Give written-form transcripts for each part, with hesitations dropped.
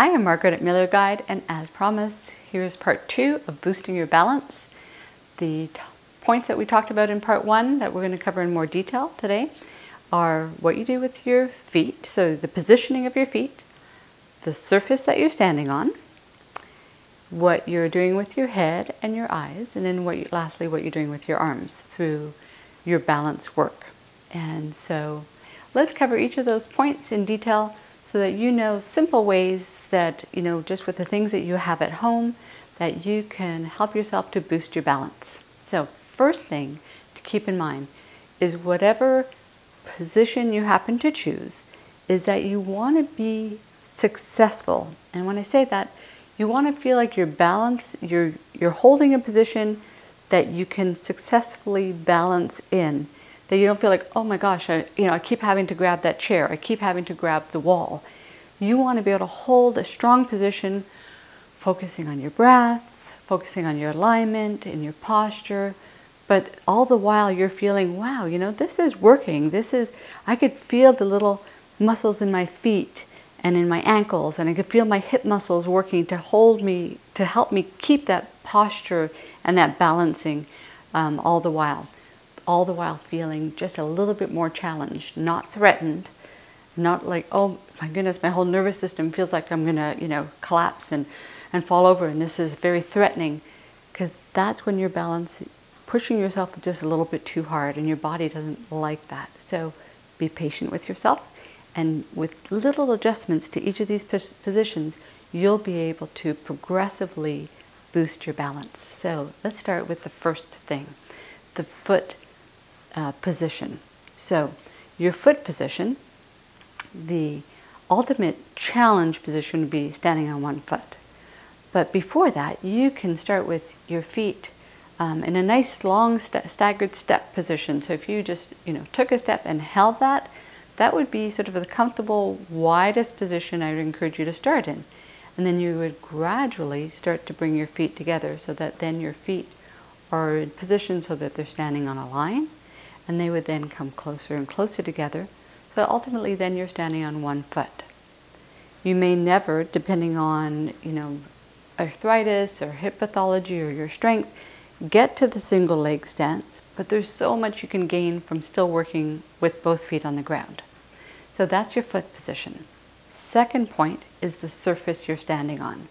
Hi, I'm Margaret at Miller Guide, and as promised, here's part 2 of boosting your balance. The points that we talked about in part 1 that we're going to cover in more detail today are what you do with your feet, so the positioning of your feet, the surface that you're standing on, what you're doing with your head and your eyes, and then lastly, what you're doing with your arms through your balance work. And so let's cover each of those points in detail so that you know simple ways that, just with the things that you have at home, that you can help yourself to boost your balance. So first thing to keep in mind is whatever position you happen to choose is that you want to be successful. And when I say that, you want to feel like you're balanced, you're holding a position that you can successfully balance in. That you don't feel like, oh my gosh, I keep having to grab that chair, I keep having to grab the wall. You want to be able to hold a strong position, focusing on your breath, focusing on your alignment and your posture, but all the while you're feeling, wow, this is working. I could feel the little muscles in my feet and in my ankles, and I could feel my hip muscles working to hold me, to help me keep that posture and that balancing all the while feeling just a little bit more challenged, not threatened, not like, oh my goodness, my whole nervous system feels like I'm gonna, collapse and fall over, and this is very threatening, because that's when you're pushing yourself just a little bit too hard, and your body doesn't like that. So be patient with yourself, and with little adjustments to each of these positions, you'll be able to progressively boost your balance. So let's start with the first thing, the foot position. So your foot position, the ultimate challenge position would be standing on one foot. But before that, you can start with your feet in a nice long staggered step position. So if you just took a step and held that, that would be sort of the comfortable, widest position I would encourage you to start in. And then you would gradually start to bring your feet together so that then your feet are in position so that they're standing on a line, and they would then come closer and closer together, so ultimately then you're standing on one foot. You may never, depending on arthritis or hip pathology or your strength, get to the single leg stance, but there's so much you can gain from still working with both feet on the ground. So that's your foot position. Second point is the surface you're standing on.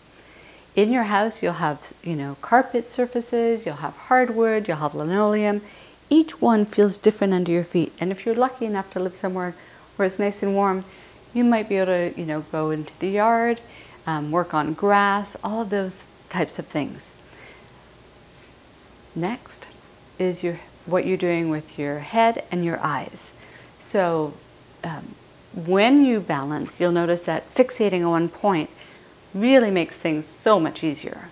In your house, you'll have, carpet surfaces, you'll have hardwood, you'll have linoleum. Each one feels different under your feet. And if you're lucky enough to live somewhere where it's nice and warm, you might be able to, go into the yard, work on grass, all of those types of things. Next is what you're doing with your head and your eyes. So when you balance, you'll notice that fixating on one point really makes things so much easier,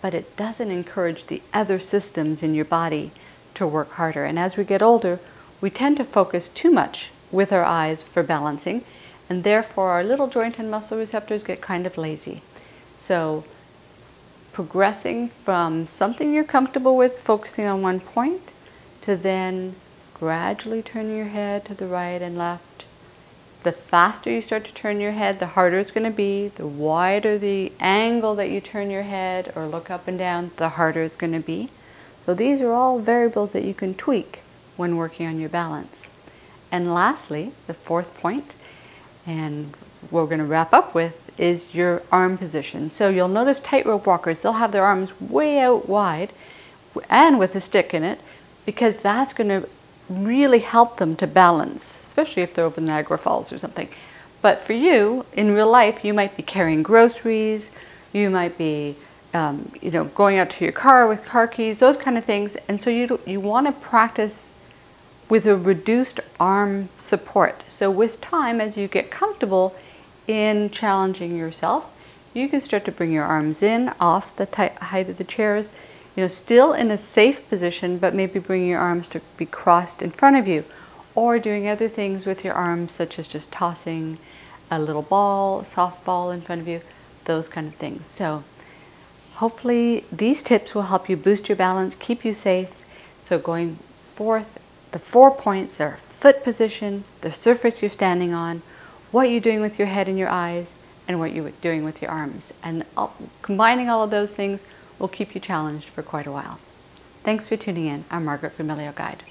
but it doesn't encourage the other systems in your body to work harder. And as we get older, we tend to focus too much with our eyes for balancing, and therefore our little joint and muscle receptors get kind of lazy. So progressing from something you're comfortable with, focusing on one point, to then gradually turning your head to the right and left. The faster you start to turn your head, the harder it's going to be. The wider the angle that you turn your head or look up and down, the harder it's going to be. So these are all variables that you can tweak when working on your balance. And lastly, the fourth point, and what we're going to wrap up with, is your arm position. So you'll notice tightrope walkers, they'll have their arms way out wide and with a stick in it, because that's going to really help them to balance, especially if they're over Niagara Falls or something. But for you, in real life, you might be carrying groceries, you might be going out to your car with car keys, those kind of things. And so you want to practice with a reduced arm support. So with time, as you get comfortable in challenging yourself, you can start to bring your arms in off the height of the chairs, still in a safe position, but maybe bringing your arms to be crossed in front of you, or doing other things with your arms, such as just tossing a little ball, soft ball in front of you, those kind of things. So hopefully these tips will help you boost your balance, keep you safe. So going forth, the 4 points are foot position, the surface you're standing on, what you're doing with your head and your eyes, and what you're doing with your arms. And combining all of those things will keep you challenged for quite a while. Thanks for tuning in. I'm Margaret from Guide.